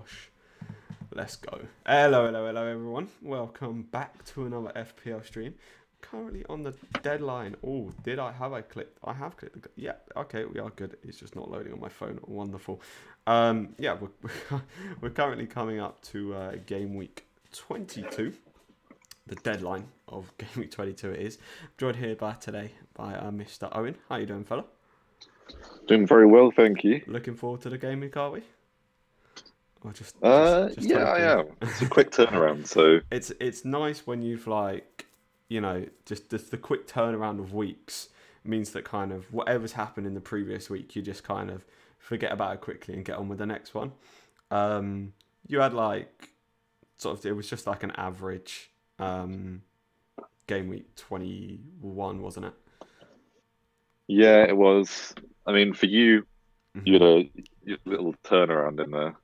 gosh. Let's go. Hello, everyone. Welcome back to another FPL stream. Currently on the deadline. Oh, have I clicked? I have clicked. Yeah, okay, we are good. It's just not loading on my phone. Wonderful. Yeah, we're currently coming up to game week 22. The deadline of game week 22 it is. Joined here today by Mr. Owen. How you doing, fella? Doing very well, thank you. Looking forward to the game week, are we? Or just Yeah, hoping? I am. It's a quick turnaround, so It's nice when you've just the quick turnaround of weeks means that kind of whatever's happened in the previous week, you just kind of forget about it quickly and get on with the next one. You had it was just like an average game week 21, wasn't it? yeah, it was. I mean, for you, you had Mm-hmm. a little turnaround in there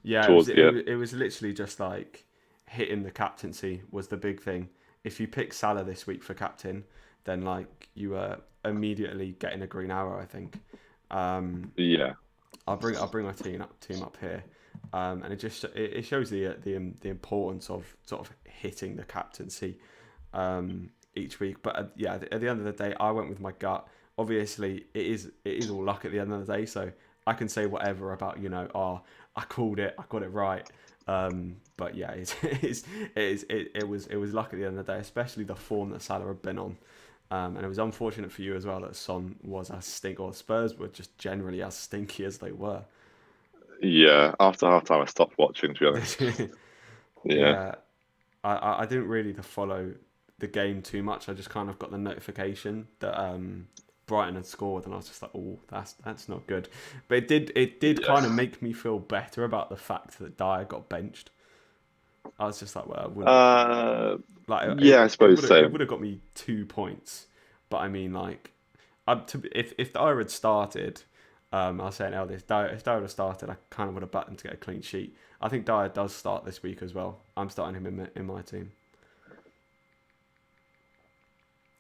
Yeah, towards the end. it was literally just like hitting the captaincy was the big thing. If you pick Salah this week for captain, then you were immediately getting a green arrow, I think. Yeah, I'll bring my team up here, and it shows the importance of sort of hitting the captaincy each week. But yeah, at the end of the day, I went with my gut. Obviously, it is all luck at the end of the day, so I can say whatever about I called it, I got it right. But yeah, it was luck at the end of the day, especially the form that Salah had been on. And it was unfortunate for you as well that Son was as stink, or Spurs were just generally as stinky as they were. yeah. After half time, I stopped watching. To be honest, yeah, Yeah, I didn't really follow the game too much. I just kind of got the notification that Brighton had scored, and I was just like, oh, that's not good. But it did yeah, kind of make me feel better about the fact that Dyer got benched. I was just like, well, I wouldn't uh, like yeah. I it suppose would it so. would have got me 2 points, but I mean if Dyer had started, I was saying earlier, if Dyer had started, I kind of would have backed him to get a clean sheet. I think Dyer does start this week as well. I'm starting him in my team.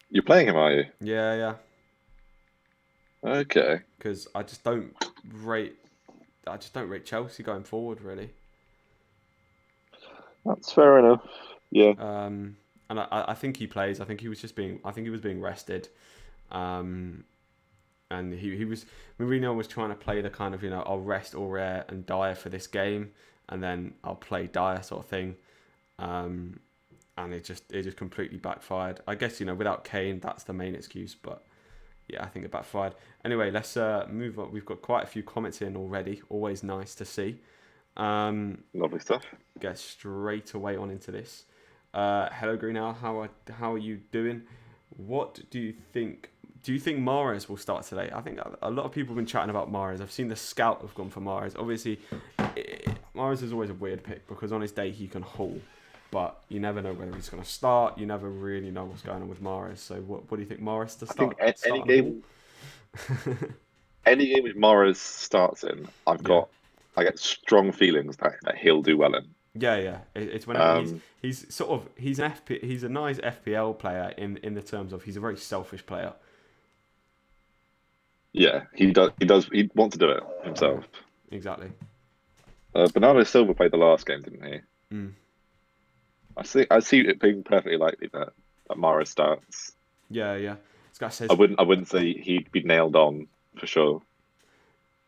You're playing him, are you? Yeah, yeah, Okay, because rate I just don't rate Chelsea going forward really. that's fair enough. Yeah, And I think he plays. I think he was being rested. Um, and he was Mourinho was trying to play the kind of I'll rest Aurier and Dyer for this game, and then I'll play Dyer sort of thing. Um, and it just completely backfired. I guess without Kane, that's the main excuse, but yeah, I think it backfired. Anyway, let's move on. We've got quite a few comments in already. Always nice to see. Um, lovely stuff. get straight away on into this. Hello, Greenhow. How are you doing? What do you think? Do you think Mahrez will start today? I think a lot of people have been chatting about Mahrez. I've seen the scout have gone for Mahrez. Obviously, Mahrez is always a weird pick because on his day he can haul, but you never know whether he's going to start. You never really know what's going on with Mahrez. So what do you think, Mahrez to I think start any start and haul? any game with Morris starts in, Yeah. I get strong feelings that he'll do well in. Yeah, yeah. It's whenever Um, he's a nice FPL player in the terms of he's a very selfish player. yeah, he wants to do it Yeah, himself. exactly. Bernardo Silva played the last game, didn't he? Mm. I see it being perfectly likely that Morris starts. Yeah, yeah. This guy says I wouldn't say he'd be nailed on for sure,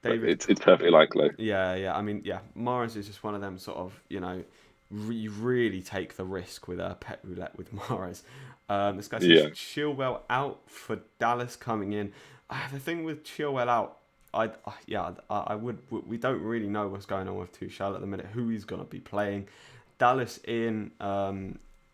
but David. it's perfectly likely. Yeah, yeah. I mean, yeah. Morris is just one of them sort of you really take the risk with pet roulette with Morris. This guy says Yeah, Chilwell out for Dallas coming in. The thing with Chilwell out, I would. We don't really know what's going on with Tuchel at the minute. Who he's gonna be playing. Dallas in.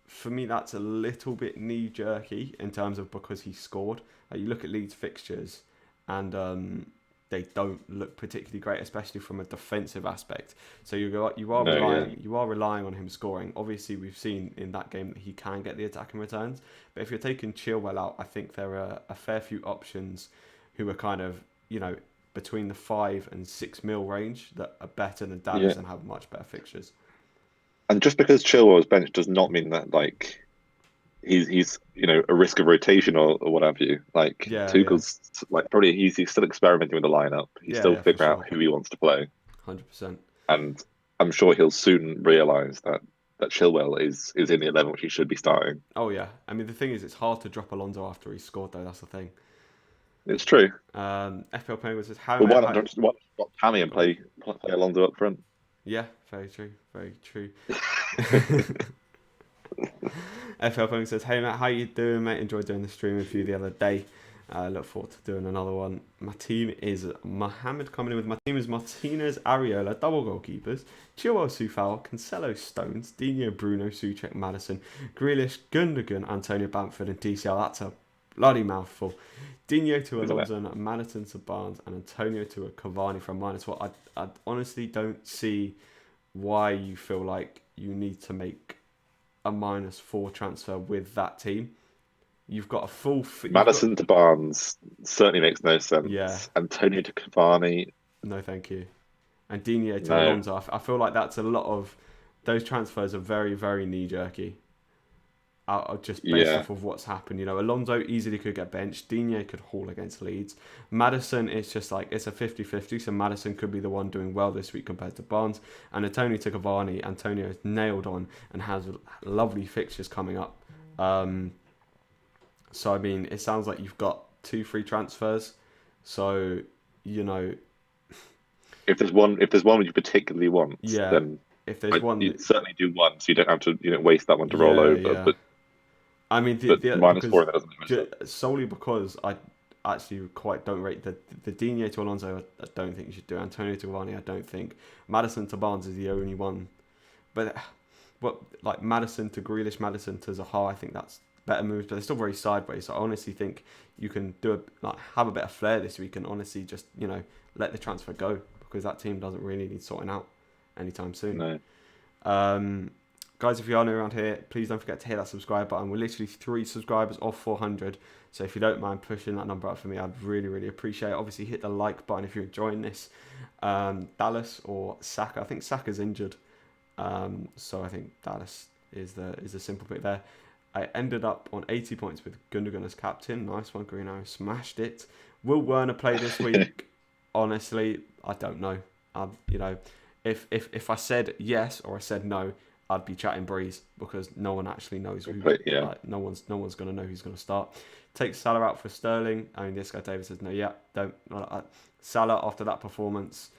For me, that's a little bit knee jerky in terms of because he scored. You look at Leeds fixtures, and they don't look particularly great, especially from a defensive aspect. So no, yeah, you are relying on him scoring. Obviously, we've seen in that game that he can get the attacking returns. But if you're taking Chilwell out, I think there are a fair few options who are kind of between the 5 and 6 mil range that are better than yeah. Dallas and have much better fixtures. And just because Chilwell was benched does not mean that he's a risk of rotation or what have you. Like Yeah, yeah, Tuchel's probably he's still experimenting with the lineup. He's yeah, still yeah, for figuring out sure, who he wants to play. 100%. And I'm sure he'll soon realise that Chilwell is in the 11 which he should be starting. Oh yeah, I mean the thing is, it's hard to drop Alonso after he scored though. That's the thing. It's true. FPL Penguin says, "How But mate, why how?" not stop Tammy and Go on. play Alonso up front? Yeah, very true, very true. FL Punk says, "Hey Matt, how you doing, mate? Enjoyed doing the stream with you the other day. Look forward to doing another one. My team is Mohammed coming in with my team is Martinez, Areola, double goalkeepers, Chilwell, Sufal, Cancelo, Stones, Dino, Bruno, Suchek, Madison, Grealish, Gundogan, Antonio Bamford, and DCL. That's a bloody mouthful. Dino to Isn't it? Alonso, Madison to Barnes, and Antonio to a Cavani from -1. I honestly don't see why you feel like you need to make a -4 transfer with that team. You've got a full. Madison to Barnes certainly makes no Yeah, sense. Antonio to Cavani, no, thank you. And Digne to no. Alonso. I feel like that's a lot of those transfers are very, very knee jerky. Out just based Yeah, off of what's happened, Alonso easily could get benched. Digne could haul against Leeds. Madison, it's just like it's a 50-50. So Madison could be the one doing well this week compared to Barnes. And Antonio to Cavani. Antonio is nailed on and has lovely fixtures coming up. So I mean, it sounds like you've got 2 free transfers. So if there's one you particularly want, yeah, then if there's one, you'd certainly do one, so you don't have to waste that one to roll yeah, over. yeah. I mean, But because -4 that doesn't make much sense. solely because I actually quite don't rate the Digne to Alonso. I don't think you should do. Antonio to Cavani, I don't think. Madison to Barnes is the only one. But like Madison to Grealish, Madison to Zaha, I think that's better moves, but they're still very sideways. So I honestly think you can have a bit of flair this week and honestly just let the transfer go because that team doesn't really need sorting out anytime soon. No. Guys, if you are new around here, please don't forget to hit that subscribe button. We're literally 3 subscribers off 400. So if you don't mind pushing that number up for me, I'd really, really appreciate it. Obviously, hit the like button if you're enjoying this. Dallas or Saka. I think Saka's injured. So I think Dallas is the simple pick there. I ended up on 80 points with Gundogan as captain. Nice one, Greeno. Smashed it. Will Werner play this week? Honestly, I don't know. If I said yes or I said no, I'd be chatting breeze because no one actually knows who. Yeah. Like, no one's going to know who's going to start. Take Salah out for Sterling. I mean, this guy David says no. Yeah, don't. Salah after that performance,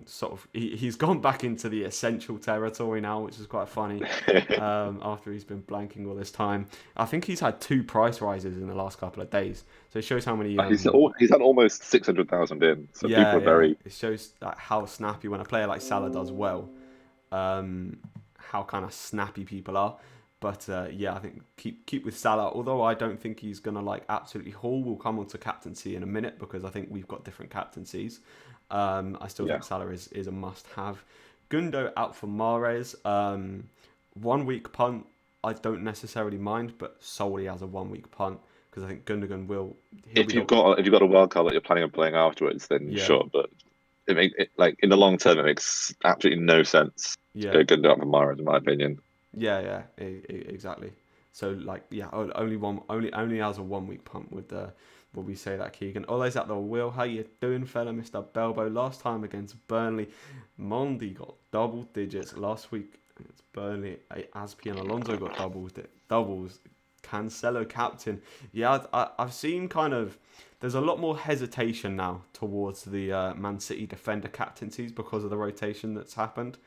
sort of he's gone back into the essential territory now, which is quite funny. After he's been blanking all this time, I think he's had 2 price rises in the last couple of days. So it shows how many. He's had almost 600,000 in. So yeah, people are very. It shows how snappy when a player like Salah does well. How kind of snappy people are. But I think keep with Salah. Although I don't think he's gonna absolutely haul. We'll come on to captaincy in a minute because I think we've got different captaincies. I still think Salah is a must-have. Gundo out for Mahrez. 1 week punt. I don't necessarily mind, but solely as a 1 week punt because I think Gundogan will. If you've got a wild card that you're planning on playing afterwards, then sure. But in the long term, it makes absolutely no sense to go Gundo out for Mahrez, in my opinion. Yeah, exactly. So only as a 1 week punt would we say that, Keegan? Ole's at the wheel. How you doing, fella, Mr. Belbo? Last time against Burnley, Mondi got double digits. Last week against Burnley, Aspi and Alonso got doubles. Cancelo captain. Yeah, I've seen kind of. There's a lot more hesitation now towards the Man City defender captaincies because of the rotation that's happened.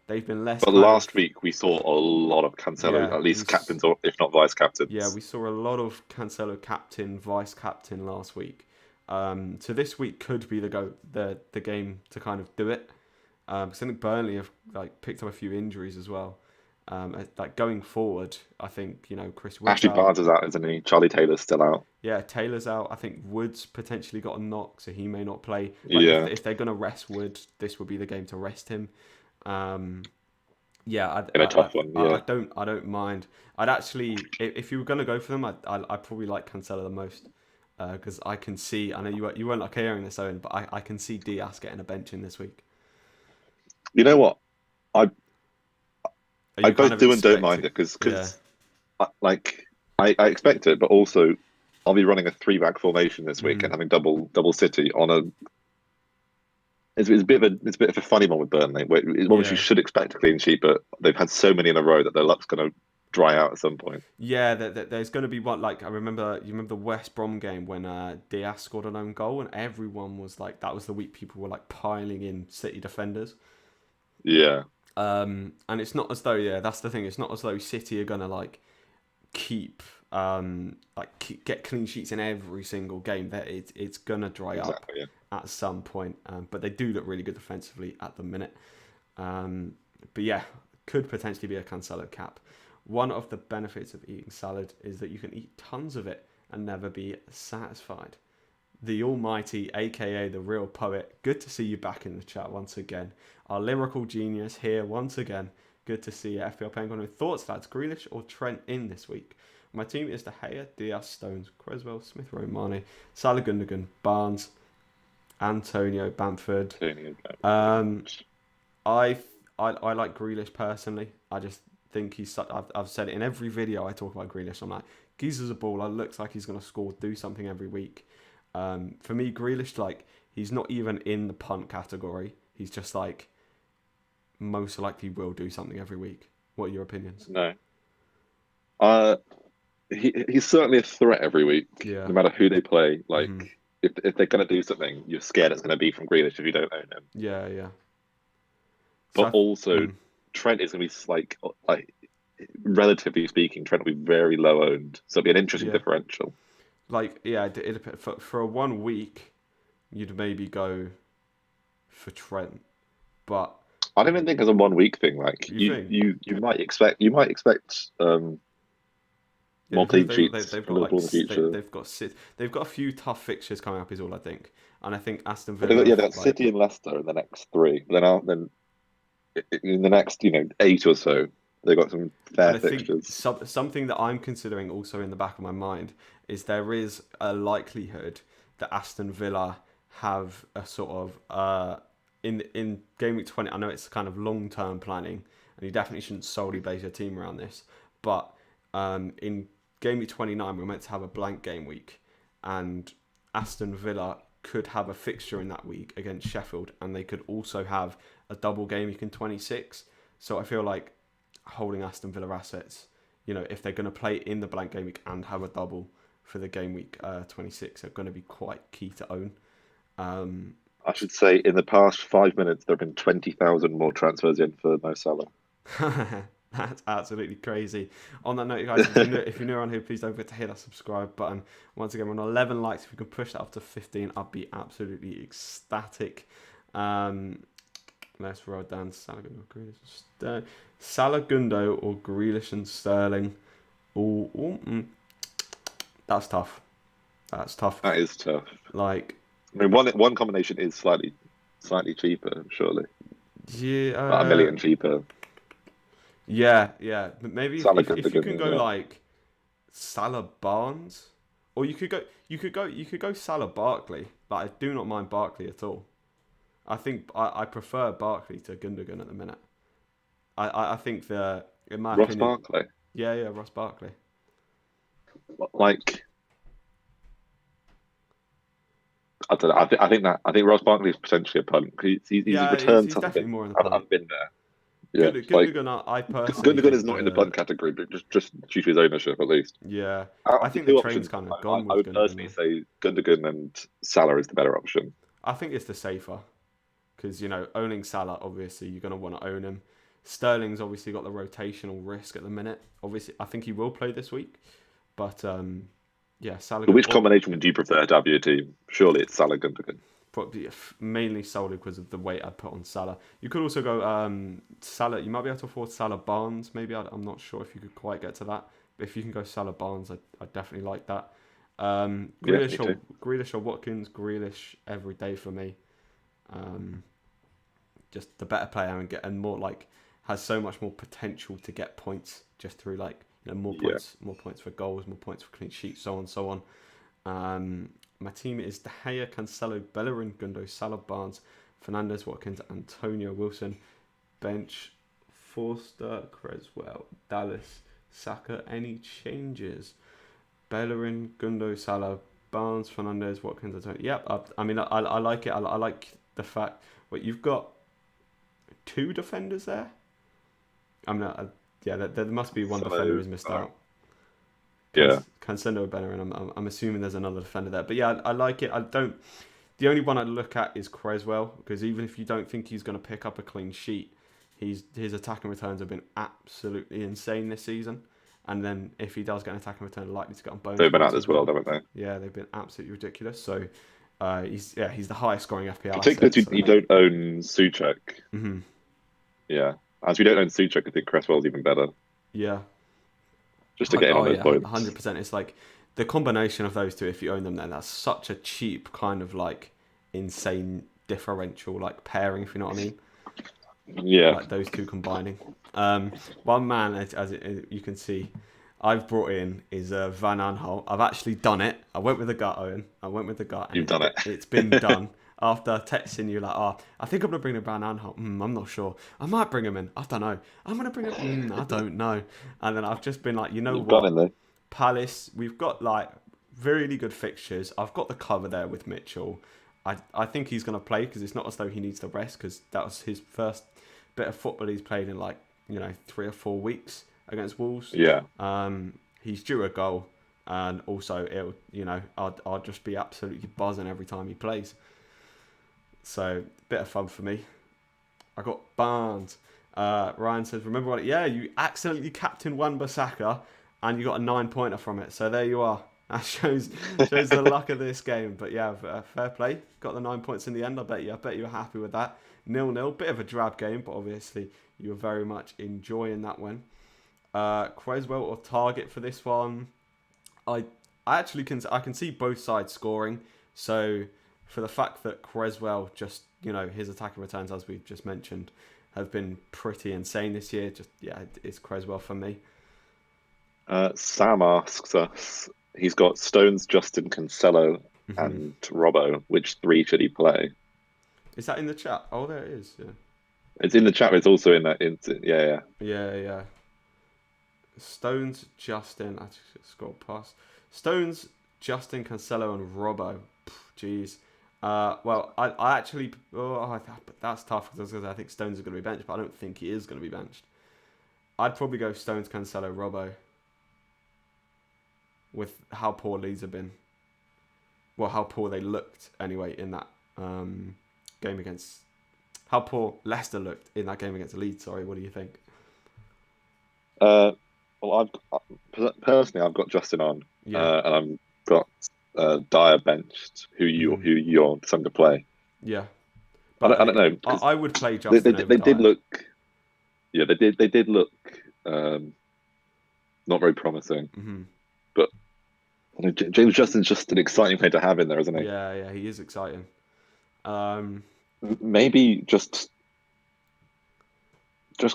They've been less. But last week we saw a lot of Cancelo, at least captains or if not vice captains. Yeah, we saw a lot of Cancelo captain, vice captain last week. So this week could be the game to kind of do it. Because I think Burnley have picked up a few injuries as well. Going forward, I think Chris Wood's Ashley Barnes is out, isn't he? Charlie Taylor's still out. Yeah, Taylor's out. I think Wood's potentially got a knock, so he may not play. If they're gonna rest Wood, this would be the game to rest him. In a tough one. Yeah, I don't mind. I'd actually, if you were gonna go for them, I'd probably like Cancelo the most because I can see. I know you won't like hearing this, Owen, but I can see Diaz getting a bench in this week. You know what? I both do and don't mind it because I expect it, but also I'll be running a 3-back formation this week and having double City on it's a bit of a funny one with Burnley, where obviously you should expect a clean sheet, but they've had so many in a row that their luck's going to dry out at some point. Yeah, there's going to be one, like, you remember the West Brom game when Diaz scored an own goal, and everyone was like, that was the week people were like piling in City defenders. Yeah. And it's not as though, that's the thing, it's not as though City are going to like keep get clean sheets in every single game. That it's going to dry up at some point. But they do look really good defensively at the minute. But yeah, could potentially be a Cancelo cap. One of the benefits of eating salad is that you can eat tons of it and never be satisfied. The almighty, aka the real poet, good to see you back in the chat once again. Our lyrical genius here once again. Good to see you, FPL Penguin. With thoughts, lads, Grealish or Trent in this week? My team is De Gea, Diaz, Stones, Creswell, Smith Rowe, Mane, Salah, Gundogan, Barnes, Antonio, Bamford. I like Grealish personally. I just think I've said it in every video I talk about Grealish. I'm like, Geezer's a baller, looks like he's going to score, do something every week. For me, Grealish, like, he's not even in the punt category. He's just like, most likely will do something every week. What are your opinions? No. He's certainly a threat every week, no matter who they play. Like, if they're going to do something, you're scared it's going to be from Grealish if you don't own him. Yeah. But also, Trent is going to be like, relatively speaking, Trent will be very low owned, so it'll be an interesting differential. Like, for a 1 week, you'd maybe go for Trent, but I don't even think it's a 1 week thing. Like, you might expect more clean sheets. They've got a few tough fixtures coming up, is all I think. And I think Aston Villa. They've got City and Leicester in the next 3. Then in the next 8 or so, they've got some fair fixtures. Something that I'm considering also in the back of my mind is there is a likelihood that Aston Villa have a sort of in game week 20. I know it's kind of long term planning, and you definitely shouldn't solely base your team around this. But in game week 29, we're meant to have a blank game week, and Aston Villa could have a fixture in that week against Sheffield, and they could also have a double game week in 26. So I feel like holding Aston Villa assets, if they're going to play in the blank game week and have a double for the game week 26, are going to be quite key to own. I should say, in the past 5 minutes, there have been 20,000 more transfers in for Mo Salah. That's absolutely crazy. On that note, guys, if you're new around here, please don't forget to hit that subscribe button. Once again, we're on 11 likes. If we can push that up to 15, I'd be absolutely ecstatic. Let's roll down Salah, Gundo, or Grealish and Sterling. That's tough. That is tough. Like, I mean, one combination is slightly cheaper, surely. Yeah, about $1 million cheaper. Yeah. But maybe if you can go like Salah Barnes, or you could go Salah Barkley. Like, I do not mind Barkley at all. I think I prefer Barkley to Gundogan at the minute. I think in my opinion, Ross Barkley. Yeah, Ross Barkley. Like, I don't know. I think Ross Barkley is potentially a punt. He's returned something. Definitely more in the punt. I've been there. Yeah, Gundogan, I personally. Gundogan is not in the punt category, but just due to his ownership, at least. Yeah, I think the train's kind of gone. I would personally say Gundogan and Salah is the better option. I think it's the safer, because owning Salah, obviously you're going to want to own him. Sterling's obviously got the rotational risk at the minute. Obviously, I think he will play this week, but Salah. But which combination would you prefer to have your team? Surely it's Salah Gundogan. Probably mainly solely because of the weight I'd put on Salah. You could also go Salah. You might be able to afford Salah Barnes. Maybe I'm not sure if you could quite get to that. But if you can go Salah Barnes, I definitely like that. Grealish or Watkins. Grealish every day for me. Just the better player and more has so much more potential to get points just through more points for goals, more points for clean sheets, so on and so on. My team is De Gea, Cancelo, Bellerin, Gundo, Salah, Barnes, Fernandes, Watkins, Antonio, Wilson. Bench, Forster, Creswell, Dallas, Saka. Any changes? Bellerin, Gundo, Salah, Barnes, Fernandes, Watkins, Antonio. Yep, I like it. I like the fact What, you've got 2 defenders there? I'm not. Yeah, there must be one defender who's missed out. Yeah. Cancelo better, and I'm assuming there's another defender there. But yeah, I like it. I don't. The only one I look at is Creswell, because even if you don't think he's going to pick up a clean sheet, his attacking returns have been absolutely insane this season. And then if he does get an attacking return, likely to get on bonus. They've been out as well, haven't they? Yeah, they've been absolutely ridiculous. So he's the highest scoring FPL. Particularly if you don't own Souček. Mm-hmm. Yeah, as we don't own Souček, I think Cresswell's even better. Yeah. Just to get in on those points. 100%. It's like the combination of those two, if you own them, then that's such a cheap kind of like insane differential like pairing, if you know what I mean. Yeah. Like those two combining. One man, as you can see, I've brought in is Van Aanholt. I've actually done it. I went with the gut, Owen. I went with the gut. You've done it. It's been done. After texting you like, I think I'm going to bring in Van Aanholt. I'm not sure. I might bring him in. I don't know. I'm going to bring him in. I don't know. And then I've just been like, you know You've what? got him, though. Palace, we've got like really good fixtures. I've got the cover there with Mitchell. I think he's going to play because it's not as though he needs to rest, because that was his first bit of football he's played in like 3 or 4 weeks against Wolves. Yeah. He's due a goal, and also I'll just be absolutely buzzing every time he plays. So bit of fun for me. I got Barnes. Ryan says, remember what? Yeah, you accidentally captained Wan-Bissaka and you got a 9-pointer from it. So there you are. That shows the luck of this game. But yeah, fair play. Got the 9 points in the end. I bet you were happy with that. 0-0. Bit of a drab game, but obviously you were very much enjoying that one. Creswell or Target for this one? I can see both sides scoring. So for the fact that Creswell just, his attacking returns, as we've just mentioned, have been pretty insane this year. It's Creswell for me. Sam asks us, he's got Stones, Justin, Cancelo, and Robbo. Which 3 should he play? Is that in the chat? Oh, there it is. Yeah. It's in the chat, but it's also in that. Yeah. Stones, Justin. I just scrolled past. Stones, Justin, Cancelo, and Robbo. Jeez. Well, I actually. That's tough because I think Stones is going to be benched, but I don't think he is going to be benched. I'd probably go Stones, Cancelo, Robbo. With how poor Leeds have been. Well, how poor they looked anyway in that game against. How poor Leicester looked in that game against Leeds. Sorry, what do you think? Well, I've got Justin on, and I've got Dyer benched. Who you're deciding to play? Yeah, I don't know. I would play Justin. They did look. Yeah, they did look not very promising. Mm-hmm. But James Justin's just an exciting player to have in there, isn't he? Yeah, he is exciting. Maybe just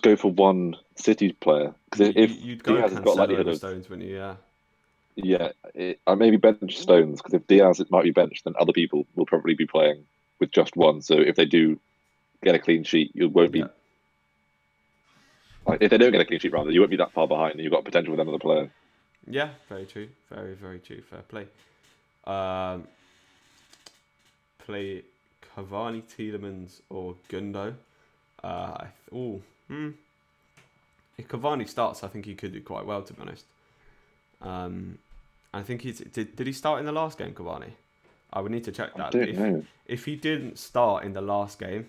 go for one City player, because if you'd go Diaz has got likelihood of Stones, wouldn't you? I maybe bench Stones, because if Diaz might be benched, then other people will probably be playing with just one. So if they do get a clean sheet, you won't be. Like, if they don't get a clean sheet, rather, you won't be that far behind, and you've got potential with another player. Yeah, very true. Very, very true. Fair play. Play Cavani, Tielemans, or Gundo. If Cavani starts, I think he could do quite well, to be honest. I think did he start in the last game, Cavani? I would need to check that. If he didn't start in the last game,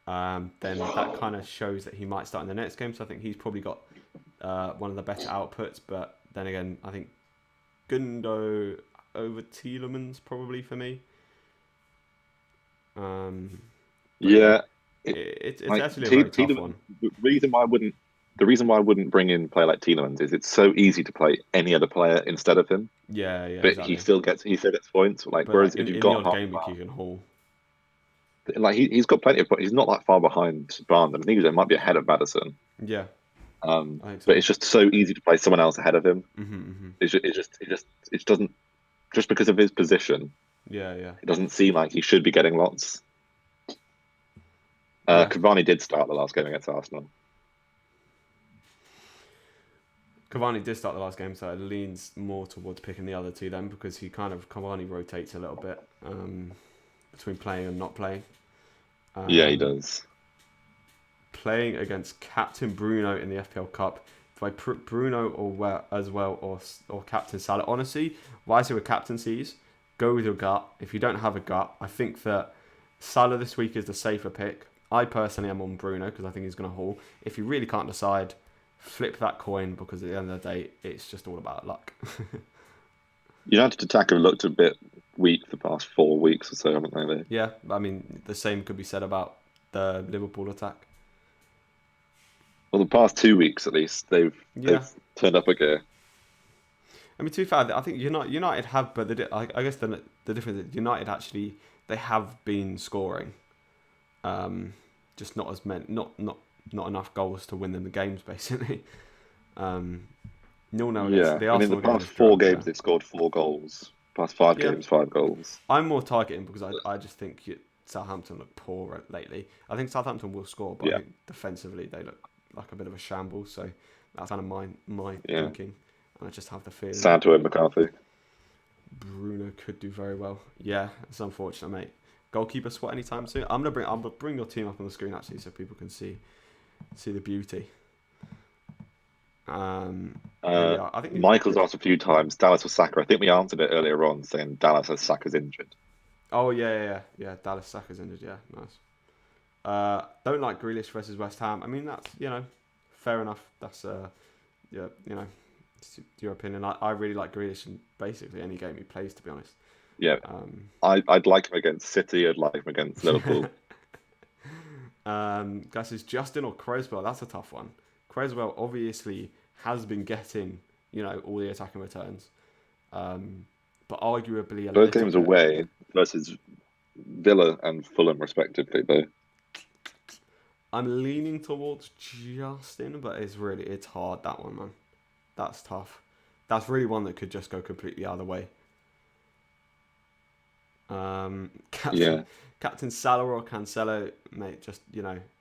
then that kind of shows that he might start in the next game. So I think he's probably got one of the better outputs. But then again, I think Gundo over Tielemans probably for me. It's actually a very tough one. The reason why I wouldn't bring in a player like Tielemans is it's so easy to play any other player instead of him. Yeah. But exactly. he still gets points. Whereas if you've got GAMEWEEK, you can haul. He's got plenty of points. He's not that far behind Barnes. I think he might be ahead of Maddison. Yeah. But it's just so easy to play someone else ahead of him. It doesn't, just because of his position. Yeah. It doesn't seem like he should be getting lots. Cavani did start the last game against Arsenal. Cavani did start the last game, so it leans more towards picking the other two then, because Cavani rotates a little bit between playing and not playing. Yeah, he does. Playing against Captain Bruno in the FPL Cup. Do I put Bruno as well or Captain Salah? Honestly, what I say with captaincies, go with your gut. If you don't have a gut, I think that Salah this week is the safer pick. I personally am on Bruno because I think he's going to haul. If you really can't decide, flip that coin because at the end of the day, it's just all about luck. United attack have looked a bit weak the past 4 weeks or so, haven't they? Yeah, I mean, the same could be said about the Liverpool attack. Well, the past 2 weeks at least, they've turned up a gear. I mean, to be fair, I think United have, but I guess the difference is United actually they have been scoring, just not as many, not enough goals to win them the games basically. No, yeah. And in the past 4 games, they've scored 4 goals. Past 5 games, 5 goals. I'm more targeting because I just think Southampton look poor lately. I think Southampton will score, but I think defensively they look like a bit of a shambles. So that's kind of my thinking. And I just have the feeling. Sad to McCarthy. Bruno could do very well. Yeah, it's unfortunate, mate. Goalkeeper spot anytime soon. I'm gonna bring your team up on the screen actually, so people can see the beauty. I think Michael's asked a few times. Dallas or Saka. I think we answered it earlier on, saying Dallas as Saka's injured. Oh yeah. Dallas Saka's injured. Yeah, nice. Don't like Grealish versus West Ham. I mean that's fair enough. That's it's your opinion. I really like Grealish in basically any game he plays, to be honest. Yeah. I'd like him against City. I'd like him against Liverpool. Guys, is Justin or Creswell? That's a tough one. Creswell obviously has been getting, all the attacking returns. But arguably both games away versus Villa and Fulham respectively, though. I'm leaning towards Justin, but it's hard, that one, man. That's tough. That's really one that could just go completely other way. Captain Salah or Cancelo, mate, just,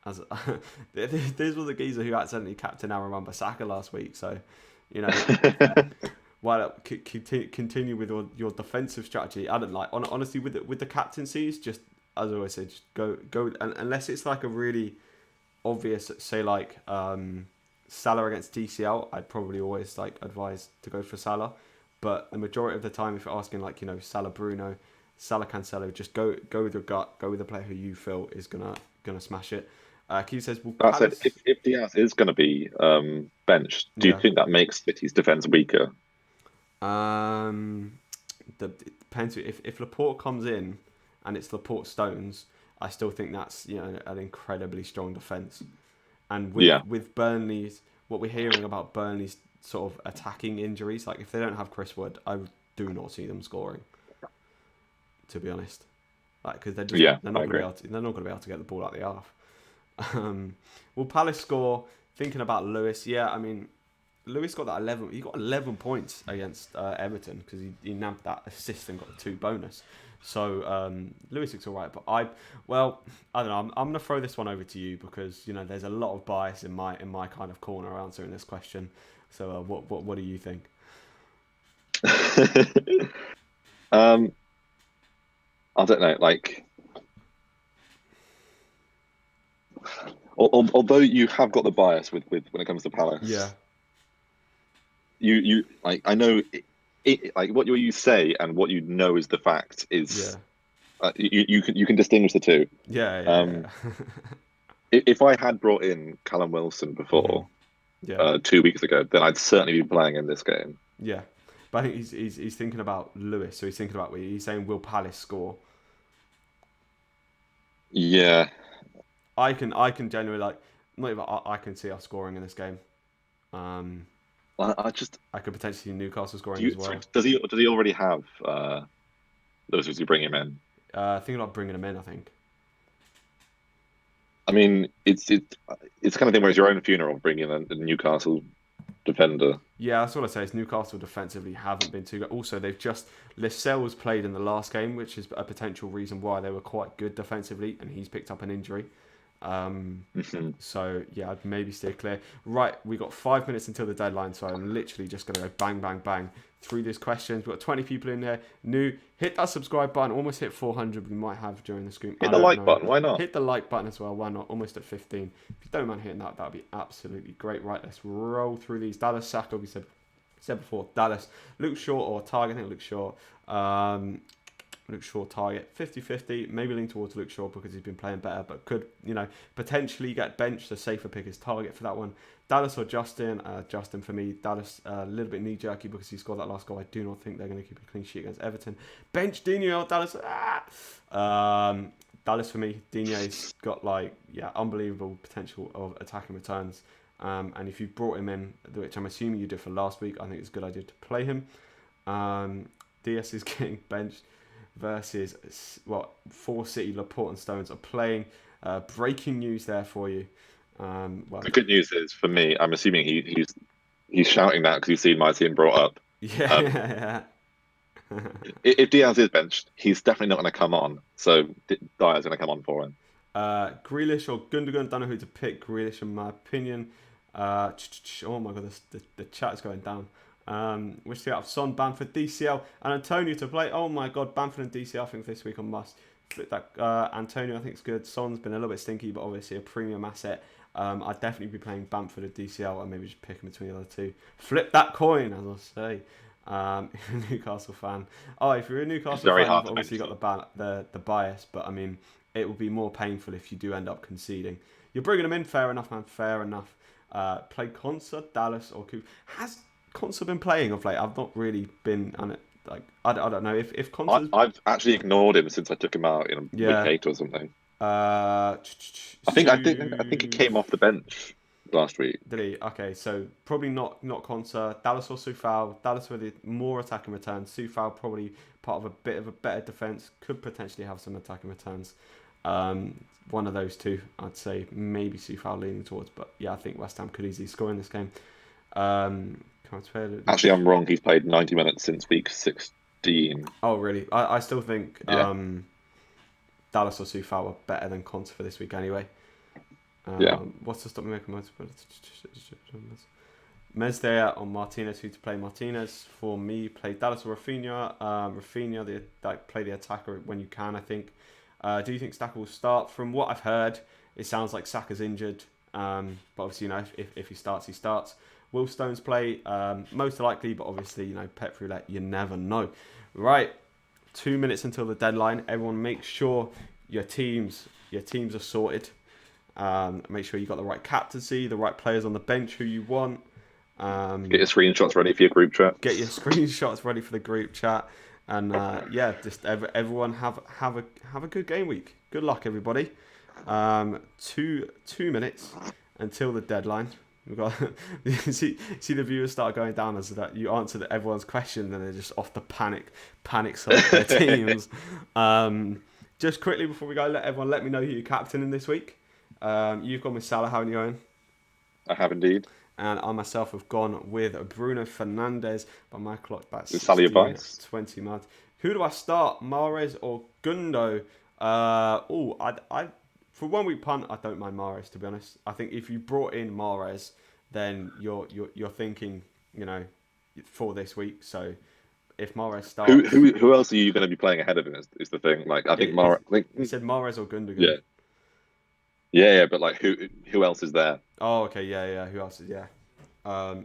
as this was a geezer who accidentally captained Aaron Wan-Bissaka last week, so, why not continue with your defensive strategy? I don't like, honestly, with the captaincies, just, as I always say, just go, unless it's like a really obvious, say like, Salah against TCL, I'd probably always advise to go for Salah, but the majority of the time, if you're asking Salah Bruno, Salah Cancelo, just go with your gut, go with the player who you feel is gonna smash it. Keith says, that said, if Diaz is going to be benched, do you think that makes City's defence weaker? It depends. If Laporte comes in and it's Laporte Stones, I still think that's an incredibly strong defence. And with Burnley's, what we're hearing about Burnley's sort of attacking injuries, like if they don't have Chris Wood, I do not see them scoring. To be honest, because they're not going to be able to get the ball out the half. Will Palace score? Thinking about Lewis, yeah. I mean, Lewis got that 11. He got 11 points against Everton because he nabbed that assist and got a 2 bonus. So Lewis looks alright, but I don't know. I'm gonna throw this one over to you because there's a lot of bias in my kind of corner answering this question. So what do you think? I don't know. Although you have got the bias with when it comes to Palace, yeah. You I know. What you say and what you know is the fact is you can distinguish the two. Yeah. If I had brought in Callum Wilson before 2 weeks ago, then I'd certainly be playing in this game. Yeah, but I think he's thinking about Lewis, so he's thinking about he's saying will Palace score? Yeah, I can genuinely I can see us scoring in this game. I could potentially see Newcastle scoring as well. Does he already have Lewis? Was you bring him in? Thinking about bringing him in, I think. I mean, it's kind of thing where it's your own funeral bringing in a Newcastle defender. Yeah, that's what I say. Is Newcastle defensively haven't been too good. Also, Lascelles played in the last game, which is a potential reason why they were quite good defensively, and he's picked up an injury. So yeah, I'd maybe steer clear. Right, we got 5 minutes until the deadline, so I'm literally just gonna go bang, bang, bang through these questions. We've got 20 people in there. New, hit that subscribe button. Almost hit 400. We might have during the stream. Hit the like button. Why not? Hit the like button as well. Why not? Almost at 15. If you don't mind hitting that, that'd be absolutely great. Right, let's roll through these. Dallas, Saka, we said before. Dallas, Luke Shaw or Target. I think Luke Shaw. Luke Shaw target 50-50, maybe lean towards Luke Shaw because he's been playing better, but could, potentially get benched. The safer pick is Target for that one. Dallas or Justin? Justin for me. Dallas a little bit knee jerky because he scored that last goal. I do not think they're going to keep a clean sheet against Everton. Bench Dino, Dallas. Dallas for me. Dino's got unbelievable potential of attacking returns. And if you brought him in, which I'm assuming you did for last week, I think it's a good idea to play him. DS is getting benched versus 4 City, Laporte and Stones are playing. Breaking news there for you. The good news is for me, I'm assuming he's shouting that because he's seen my team brought up. Yeah. If Diaz is benched, he's definitely not going to come on. So Dyer's going to come on for him. Grealish or Gundogan, don't know who to pick. Grealish, in my opinion. Oh my god, the chat is going down. Which they have Son, Bamford, DCL, and Antonio to play. Oh my god, Bamford and DCL, I think this week on must. Flip that. Antonio, I think it's good. Son's been a little bit stinky, but obviously a premium asset. I'd definitely be playing Bamford or DCL, and maybe just picking between the other two. Flip that coin, as I say. If you're a Newcastle fan. Oh, if you're a Newcastle fan, you've obviously got the bias, but I mean, it will be more painful if you do end up conceding. You're bringing them in, fair enough, man, fair enough. Play Consa, Dallas, or Coop. Has Consa been playing of late? I've not really been on it. I don't know if Consa. I've actually ignored him since I took him out in week 8 or something. I think he came off the bench last week. Did he? Okay, so probably not Consa. Dallas or Soufal. Dallas with more attacking returns. Soufal probably part of a bit of a better defense. Could potentially have some attacking returns. One of those two, I'd say. Maybe Soufal leaning towards, but yeah, I think West Ham could easily score in this game. Actually, I'm wrong. He's played 90 minutes since week 16. Oh, really? I still think Dallas or Soufal are better than Conte for this week anyway. What's to stop me making Mesdea or Martinez? Who to play? Martinez for me. Play Dallas or Rafinha. Rafinha, play the attacker when you can, I think. Do you think Saka will start? From what I've heard, it sounds like Saka's injured. But obviously, if he starts, he starts. Will Stones play? Most likely, but obviously, pet roulette, you never know. Right, 2 minutes until the deadline. Everyone make sure your teams are sorted. Make sure you got the right captaincy, the right players on the bench who you want. Get your screenshots ready for your group chat. Get your screenshots ready for the group chat. And just everyone have a good game week. Good luck, everybody. 2 minutes until the deadline. We've got see the viewers start going down as that you answered everyone's question and they're just off the panic select their teams. Just quickly before we go, let me know who you're captaining this week. You've gone with Salah, haven't you, Owen? I have indeed. And I myself have gone with Bruno Fernandes. By my clock, that's 20 miles. Who do I start, Mahrez or Gundo? I for 1 week punt, I don't mind Mahrez, to be honest. I think if you brought in Mahrez, then you're thinking, for this week. So if Mahrez starts, who else are you going to be playing ahead of him? Is the thing. Like I think Mahrez. You said Mahrez or Gundogan. Yeah, but like who else is there? Oh, okay, yeah. Who else is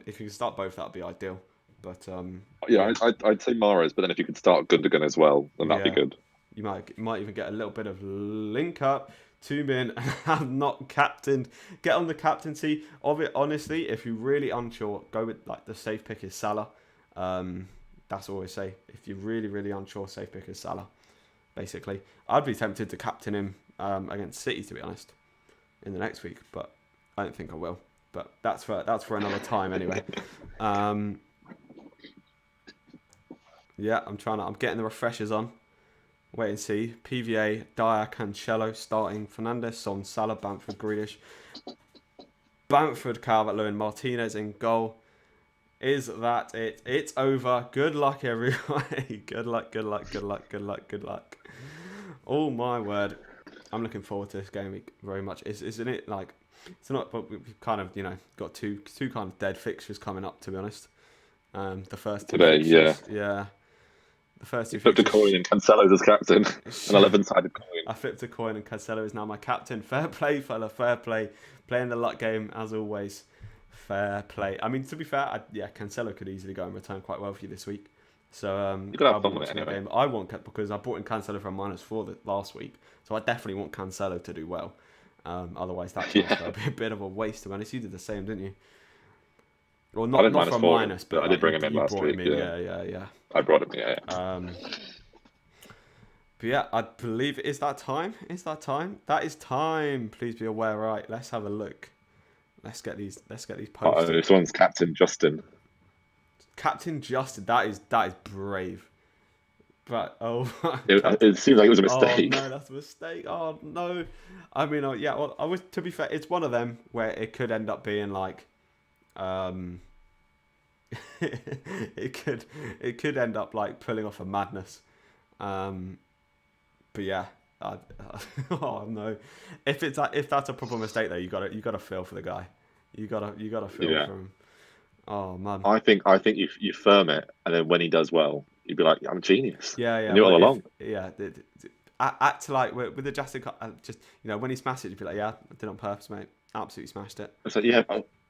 if you can start both, that'd be ideal. But I'd say Mahrez, but then if you could start Gundogan as well, then that'd be good. You might even get a little bit of link up. 2 men and have not captained. Get on the captaincy of it. Honestly, if you're really unsure, go with the safe pick is Salah. That's all I say. If you're really, really unsure, safe pick is Salah. Basically, I'd be tempted to captain him against City, to be honest, in the next week, but I don't think I will. But that's for another time anyway. I'm getting the refreshers on. Wait and see. PVA, Dyer, Cancelo starting. Fernandes, Son, Salah, Bamford, Grealish. Bamford, Calvert-Lewin, Martinez in goal. Is that it? It's over. Good luck, everybody. Good luck. Oh, my word. I'm looking forward to this game week very much. Isn't it like? It's not, but we've kind of got two kind of dead fixtures coming up. To be honest, the first two Today, fixtures, yeah. The first two you flipped a fixtures. coin and Cancelo's as captain. An 11-sided coin. I flipped a coin and Cancelo is now my captain. Fair play, fella. Fair play. Playing the luck game as always. Fair play. I mean, to be fair, Cancelo could easily go and return quite well for you this week. So You could have I'll be fun with it watching the anyway. game. I want because I brought in Cancelo from -4 last week, so I definitely want Cancelo to do well. Otherwise, that transfer would be a bit of a waste. To be honest, you did the same, didn't you? Well, I did not from -4, minus, but but I like, did bring him in you last brought week. him in. Yeah. Yeah. I brought him. Yeah. But yeah, I believe is that time. That is time. Please be aware. Right, let's have a look. Let's get these posted. This one's Captain Justin. Captain Justin. That is brave. But It seems like it was a mistake. Oh no, that's a mistake. Oh no. I mean, yeah. Well, I was, to be fair, it's one of them where it could end up being like, it could end up like pulling off a madness. But yeah, oh no, if that's a proper mistake though, you gotta feel for the guy. You gotta feel for him. Oh man. I think you firm it, and then when he does well, you'd be like, I'm a genius. Yeah. I knew all along. Act like with the Justin, just when he smashed it, you'd be like, yeah, I did it on purpose, mate. Absolutely smashed it. It's like, yeah,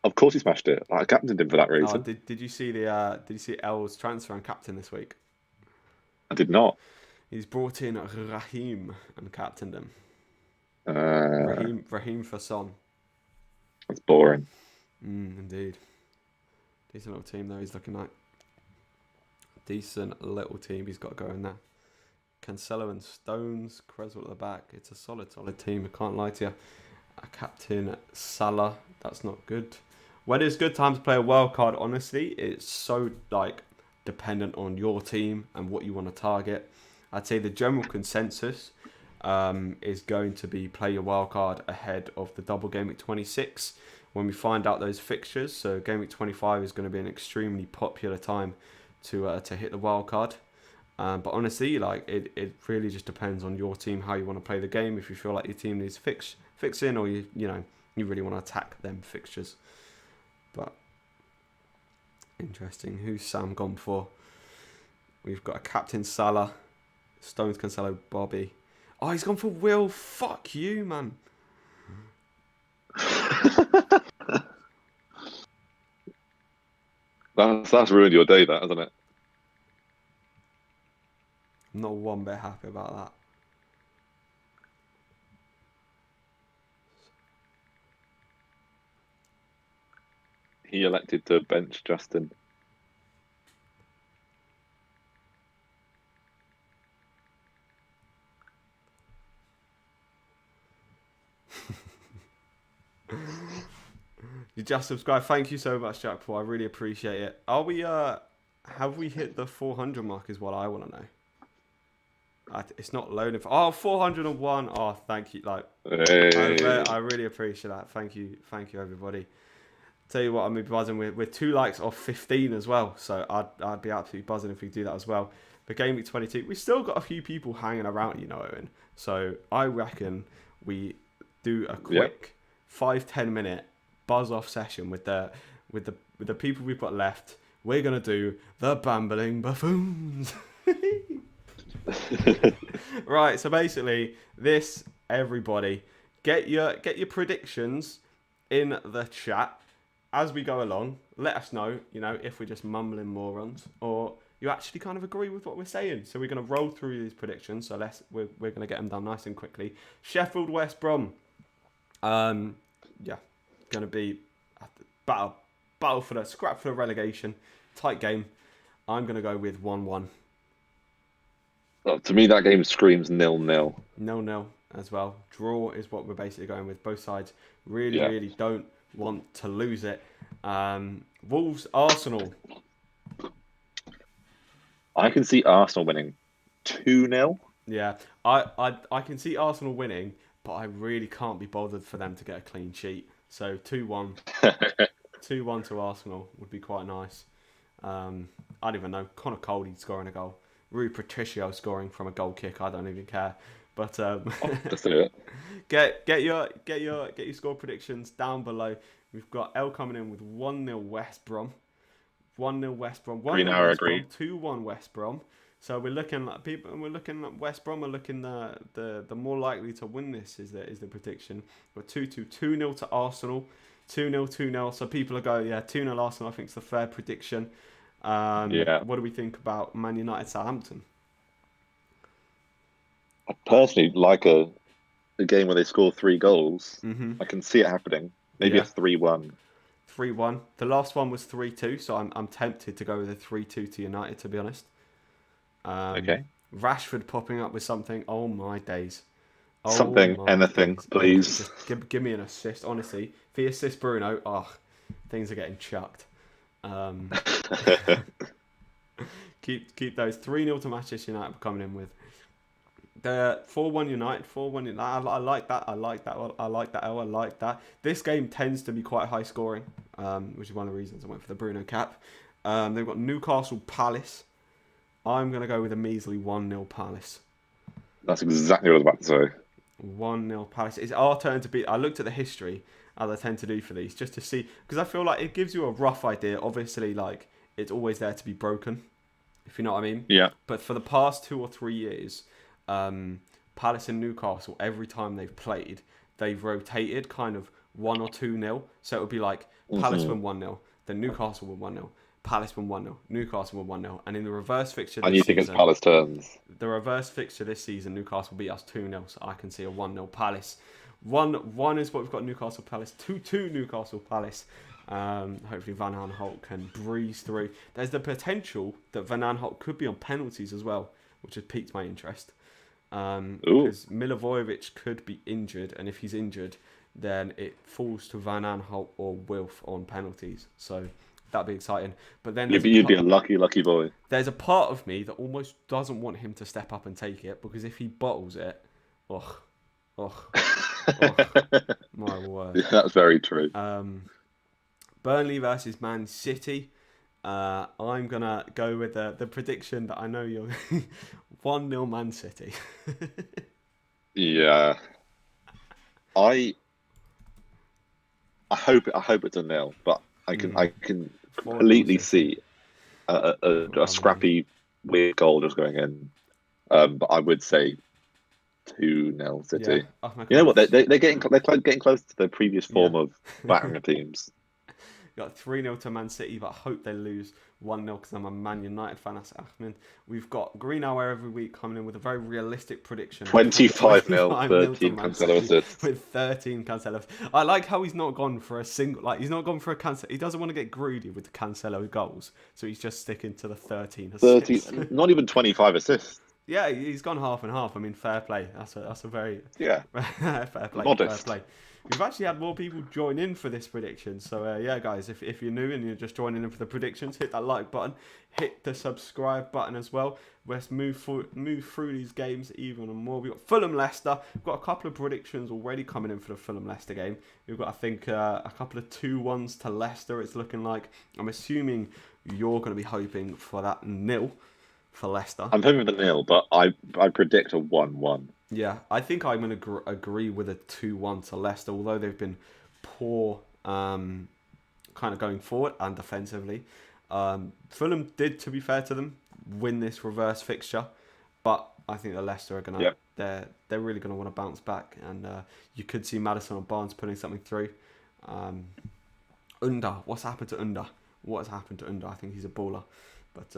of course he smashed it. I captained him for that reason. Did you see L's transfer and captain this week? I did not. He's brought in Raheem and captained him. Raheem for Son. That's boring. Indeed. Decent little team though. He's looking like decent little team. He's got going there. Cancelo and Stones, Creswell at the back. It's a solid team. I can't lie to you. Captain Salah. That's not good. When it's good time to play a wild card, honestly, it's so dependent on your team and what you want to target. I'd say the general consensus is going to be play your wild card ahead of the double game week 26 when we find out those fixtures. So game week 25 is going to be an extremely popular time to hit the wild card. But honestly, it really just depends on your team, how you want to play the game. If you feel like your team needs fixing, or you really want to attack them fixtures. But interesting. Who's Sam gone for? We've got a captain Salah, Stones, Cancelo, Bobby. Oh, he's gone for Will. Fuck you, man. That's ruined your day, that, hasn't it? I'm not one bit happy about that. He elected to bench Justin. You just subscribed. Thank you so much, Jack Paul. I really appreciate it. Are we have we hit the 400 mark is what I want to know. It's not loading. 401. Oh, thank you. Hey. I really appreciate that. Thank you everybody. Tell you what, I'm buzzing. We're 2 likes off 15 as well, so I'd be absolutely buzzing if we do that as well. But game week 22, we still got a few people hanging around, Owen. So I reckon we do a quick 5-10 minute buzz off session with the people we've got left. We're gonna do the Bambling Buffoons. Right, so basically this, everybody get your predictions in the chat as we go along. Let us know, if we're just mumbling morons or you actually kind of agree with what we're saying. So we're going to roll through these predictions. So we're going to get them done nice and quickly. Sheffield, West Brom. Going to be a battle for the scrap for the relegation. Tight game. I'm going to go with 1-1. Well, to me, that game screams 0-0. 0-0 as well. Draw is what we're basically going with. Both sides really don't want to lose it. Wolves, Arsenal. I can see Arsenal winning 2-0. Yeah, I can see Arsenal winning, but I really can't be bothered for them to get a clean sheet. So 2-1. 2-1 to Arsenal would be quite nice. I don't even know. Connor Cody scoring a goal. Rui Patricio scoring from a goal kick. I don't even care. But Let's do it. get your score predictions down below. We've got L coming in with 1-0 West Brom, 1-0 West Brom, 1-0 Hour West agreed. Brom, 2-1 West Brom. So we're looking like people, and we're looking at West Brom are looking the more likely to win this is the prediction. We're 2-2, 2-0 to Arsenal, 2-0, 2-0. So people are going, 2-0 Arsenal. I think it's the fair prediction. What do we think about Man United Southampton? I personally like a game where they score 3 goals. Mm-hmm. I can see it happening. Maybe a 3-1. 3-1. The last one was 3-2, so I'm tempted to go with a 3-2 to United, to be honest. Okay. Rashford popping up with something. Oh my days. Anything, please. Just give me an assist. Honestly, if he assists Bruno, things are getting chucked. Keep those 3-0 to Manchester United coming in with. The 4-1 United, 4-1 United. I like that. I like that. This game tends to be quite high scoring, which is one of the reasons I went for the Bruno cap. They've got Newcastle Palace. I'm going to go with a measly 1-0 Palace. That's exactly what I was about to say. 1-0 Palace. It's our turn to beat. I looked at the history, as I tend to do for these, just to see, because I feel like it gives you a rough idea. Obviously, like, it's always there to be broken, if you know what I mean. Yeah. But for the past 2 or 3 years, Palace and Newcastle, every time they've played, they've rotated kind of 1 or 2-0. So it would be like Palace win 1-0, then Newcastle win 1-0. Palace won 1-0, Newcastle won 1-0, and in the reverse fixture this and you season, think it's Palace turns? The reverse fixture this season, Newcastle beat us 2-0, so I can see a 1-0 Palace. 1-1 is what we've got Newcastle Palace, 2-2 Newcastle Palace. Hopefully Van Aanholt can breeze through. There's the potential that Van Aanholt could be on penalties as well, which has piqued my interest. Because Milivojevic could be injured, and if he's injured, then it falls to Van Aanholt or Wilf on penalties. So that'd be exciting. But then you'd be a lucky boy. There's a part of me that almost doesn't want him to step up and take it, because if he bottles it, my word. Yeah, that's very true. Burnley versus Man City. I'm gonna go with the prediction that I know you're 1-0 Man City. Yeah. I hope it's a 0, but I can completely see a scrappy, weird goal just going in. But I would say 2-0 City. Yeah. You know what? They're getting close to their previous form of battering of teams. Got 3-0 to Man City, but I hope they lose 1-0 because I'm a Man United fan. We've got Green Hour every week coming in with a very realistic prediction. 25-0, 13 Cancelo assists. With 13 Cancelo. I like how he's not gone for a single. Like, he's not gone for a Cancelo. He doesn't want to get greedy with the Cancelo goals, so he's just sticking to the 13 assists. 30, not even 25 assists. Yeah, he's gone half and half. I mean, fair play. That's a very fair play. Modest. Fair play. We've actually had more people join in for this prediction. So, guys, if you're new and you're just joining in for the predictions, hit that like button. Hit the subscribe button as well. Let's move through these games even more. We've got Fulham-Leicester. We've got a couple of predictions already coming in for the Fulham-Leicester game. We've got, I think, a couple of 2-1s to Leicester, it's looking like. I'm assuming you're going to be hoping for that 0 for Leicester. I'm hoping for the 0, but I predict a 1-1. Yeah, I think I'm going to agree with a 2-1 to Leicester, although they've been poor kind of going forward and defensively. Fulham did, to be fair to them, win this reverse fixture, but I think the Leicester are going to, they're really going to want to bounce back, and you could see Maddison or Barnes putting something through. What's happened to Under? What has happened to Under? I think he's a baller, but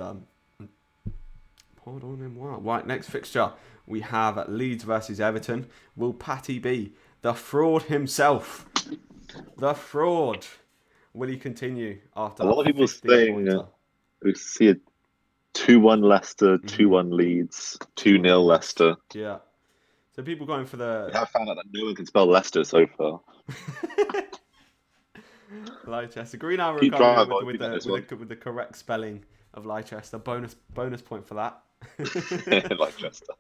hold on in a while. Right, next fixture. We have Leeds versus Everton. Will Patty be the fraud himself? The fraud. Will he continue after a lot of people saying we see a 2-1 Leicester, 2-1 Leeds, 2-0 Leicester. Yeah. So people going for the... I found out that no one can spell Leicester so far. Leicester. Green Hour with the correct spelling of Leicester. Bonus point for that. Leicester.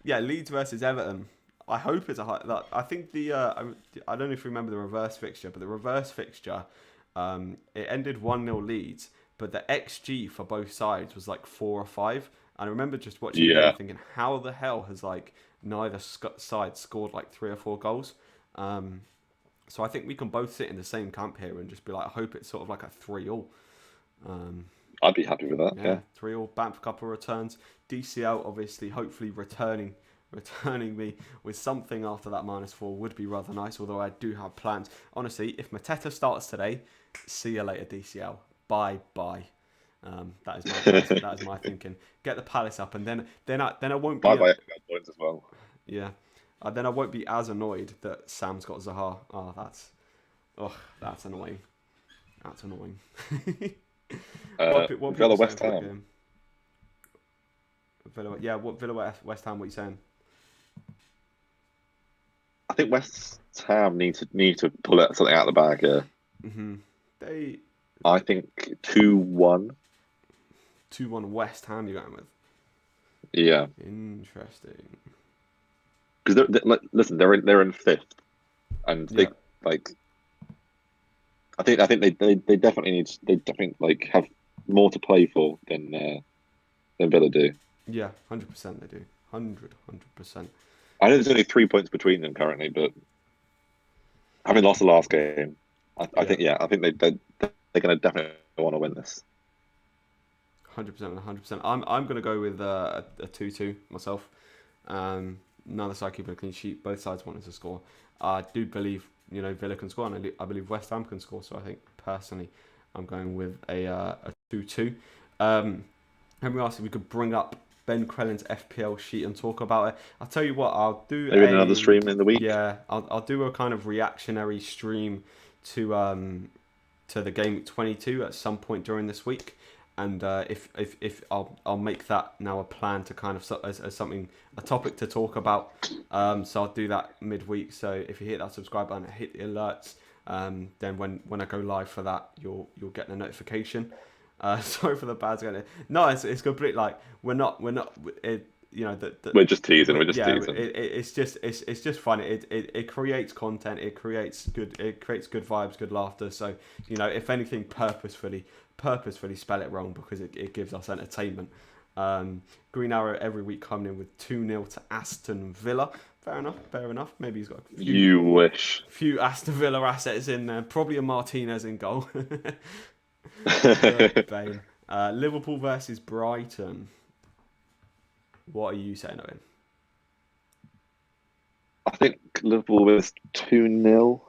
Leeds versus Everton. I hope it's a high. I think I don't know if you remember the reverse fixture, but the reverse fixture, it ended 1-0 Leeds, but the XG for both sides was like 4 or 5, And I remember just watching the game thinking, how the hell has like neither side scored like 3 or 4 goals? So I think we can both sit in the same camp here and just be like, I hope it's sort of like a 3-3. I'd be happy with that. Yeah, 3-3. Bamf couple of returns. DCL obviously, hopefully returning me with something after that -4 would be rather nice. Although I do have plans. Honestly, if Mateta starts today, see you later, DCL. Bye. That is my thinking. Get the Palace up, and then I won't be. Bye FPL points as well. Yeah. Then I won't be as annoyed that Sam's got Zaha. That's annoying. That's annoying. What Villa West Ham. Villa West Ham. What are you saying? I think West Ham need to pull something out of the bag here. I think 2-1. 2-1 West Ham. You're going with? Yeah. Interesting. Because they're in 5th, and they I think they definitely have more to play for than Villa do. Yeah, 100% they do. 100%. I know there's only 3 points between them currently, but having lost the last game, I think they're going to definitely want to win this. 100%. I'm going to go with a 2-2 myself. Neither side keeping a clean sheet. Both sides wanting to score. I do believe Villa can score, and I believe West Ham can score. So I think personally, I'm going with a 2-2. Henry asked if we could bring up Ben Crellin's FPL sheet and talk about it. I'll tell you what, I'll do maybe another stream in the week. Yeah, I'll do a kind of reactionary stream to the game 22 at some point during this week. And if I'll make that now a plan to kind of as something, a topic to talk about. So I'll do that midweek. So if you hit that subscribe button, hit the alerts. Then when I go live for that, you'll get the notification. Sorry for the bad again. No, it's complete. Like we're not. We're just teasing. We're just teasing. It's just fun. It creates content. It creates good vibes, good laughter. So if anything, purposefully spell it wrong because it gives us entertainment. Green Arrow every week coming in with 2-0 to Aston Villa. Fair enough. Maybe he's got a few Aston Villa assets in there. Probably a Martinez in goal. Bane. Liverpool versus Brighton. What are you saying, Owen? I think Liverpool wins 2-0.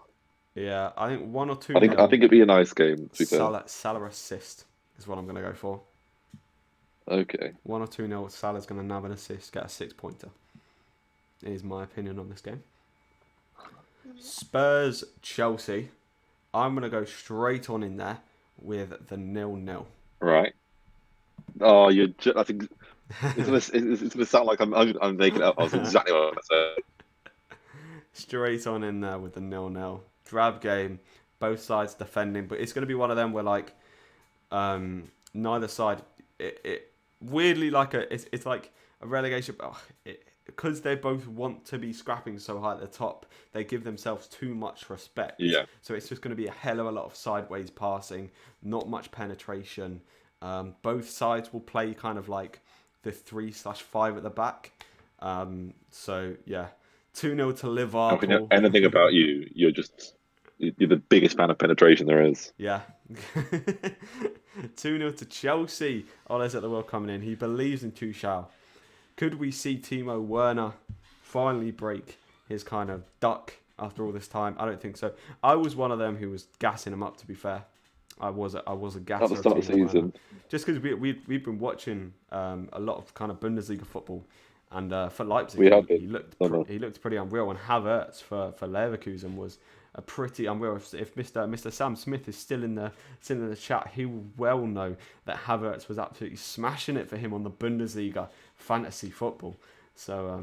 Yeah, I think 1 or 2. I think it'd be a nice game. Salah assist is what I'm going to go for. Okay. 1 or 2-0. Salah's going to nab an assist, get a 6-pointer. Is my opinion on this game. Spurs Chelsea. I'm going to go straight on in there with the 0-0. Right. Oh, I think it's gonna sound like I'm making it up. That's exactly what I said. Straight on in there with the 0-0. Drab game. Both sides defending, but it's going to be one of them where like neither side. It weirdly like it's like a relegation. Because they both want to be scrapping so high at the top, they give themselves too much respect. Yeah. So it's just going to be a hell of a lot of sideways passing, not much penetration. Both sides will play kind of like the 3/5 at the back. So yeah, 2-0 to Liverpool. I know anything about you. You're the biggest fan of penetration there is. Yeah. 2-0 to Chelsea. Ole's at the World coming in. He believes in Tuchel. Could we see Timo Werner finally break his kind of duck after all this time? I don't think so. I was one of them who was gassing him up, to be fair. I was a gasser. At the start of the season. Just because we've been watching a lot of kind of Bundesliga football. And for Leipzig, he looked pretty unreal. And Havertz for Leverkusen was a pretty unreal. If Mr. Sam Smith is still in the chat, he will well know that Havertz was absolutely smashing it for him on the Bundesliga fantasy football. So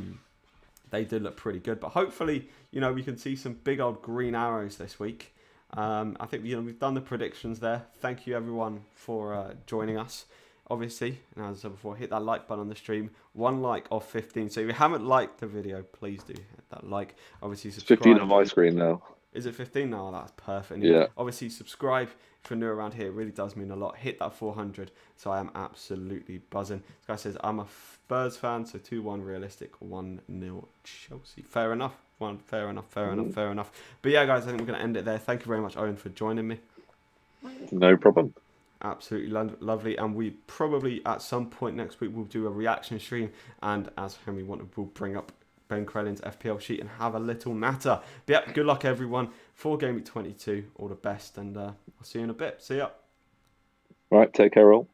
they did look pretty good. But hopefully, we can see some big old green arrows this week. I think we've done the predictions there. Thank you everyone for joining us. Obviously, and as I said before, hit that like button on the stream. 1 like off 15. So if you haven't liked the video, please do hit that like. Obviously, subscribe. 15 on my screen now. Is it 15 now? That's perfect. Yeah. Obviously, subscribe if you're new around here. It really does mean a lot. Hit that 400. So I am absolutely buzzing. This guy says, I'm a Spurs fan, so 2-1 realistic, 1-0 Chelsea. Fair enough. Fair enough. But yeah, guys, I think we're going to end it there. Thank you very much, Owen, for joining me. No problem. Absolutely lovely. And we probably, at some point next week, will do a reaction stream. And as Henry wanted, we'll bring up Ben Crellin's FPL sheet and have a little natter. But yeah, good luck everyone for Game Week 22. All the best, and I'll see you in a bit. See ya. Right, take care all.